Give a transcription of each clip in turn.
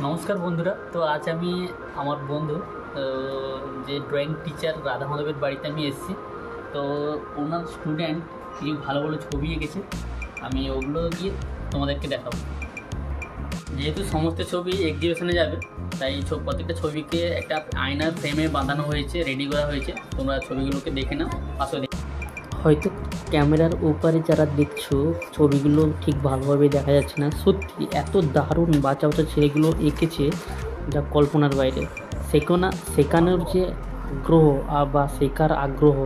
নমস্কার বন্ধুরা। তো আজ আমি আমার বন্ধু যে ড্রয়িং টিচার রাধা মাধবের বাড়িতে আমি এসেছি। তো ওনার স্টুডেন্ট কিছু ভালো ভালো ছবি এঁকেছে, আমি ওগুলো গিয়ে তোমাদেরকে দেখাবো। যেহেতু সমস্ত ছবি এক্সিবিশনে যাবে, তাই প্রত্যেকটা ছবিকে একটা আয়নার ফ্রেমে বাঁধানো হয়েছে, রেডি করা হয়েছে। তোমরা ছবিগুলোকে দেখে নাও, আসলে হয়তো ক্যামেরার ওপারে যারা দেখছো ছবিগুলো ঠিক ভালোভাবে দেখা যাচ্ছে না। সত্যি এত দারুণ বাঁচা বাঁচা ছেলেগুলো এঁকেছে যা কল্পনার বাইরে। শেখানোর যে আগ্রহ বা শেখার আগ্রহ,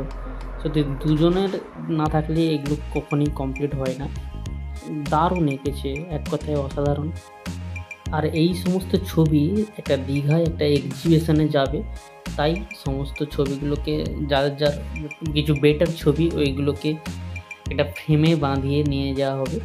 সত্যি দুজনের না থাকলে এগুলো কখনই কমপ্লিট হয় না। দারুণ এঁকেছে, এক কথায় অসাধারণ। আর এই সমস্ত ছবি একটা দীঘায় একটা এক্সিবিশনে যাবে, তাই সমস্ত ছবিগুলোকে যার যার কিছু বেটার ছবি ওইগুলোকে একটা ফ্রেমে বাঁধিয়ে নিয়ে যাওয়া হবে।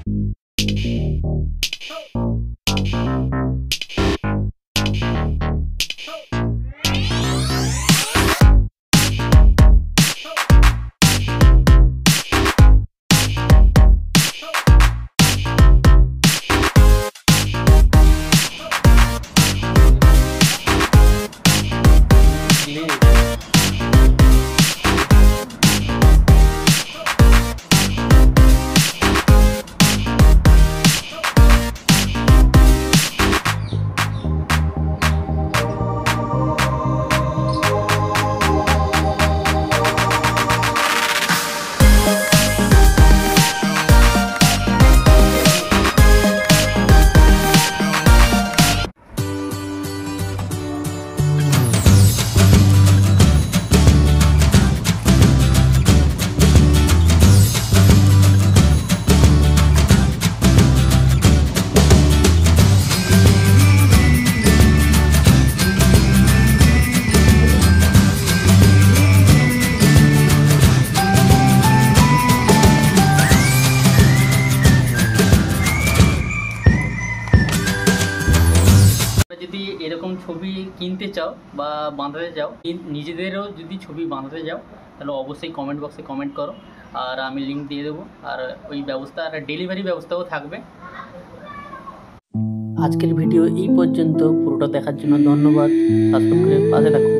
যদি এরকম ছবি কিনতে চাও বা বাঁধাতে চাও, নিজেদেরও যদি ছবি বাঁধাতে চাও, তাহলে অবশ্যই কমেন্ট বক্সে কমেন্ট করো, আর আমি লিঙ্ক দিয়ে দেবো। আর ওই ব্যবস্থা, আর ডেলিভারি ব্যবস্থাও থাকবে। আজকের ভিডিও এই পর্যন্ত। পুরোটা দেখার জন্য ধন্যবাদ। সাবস্ক্রাইব করে পাশে থাকুন।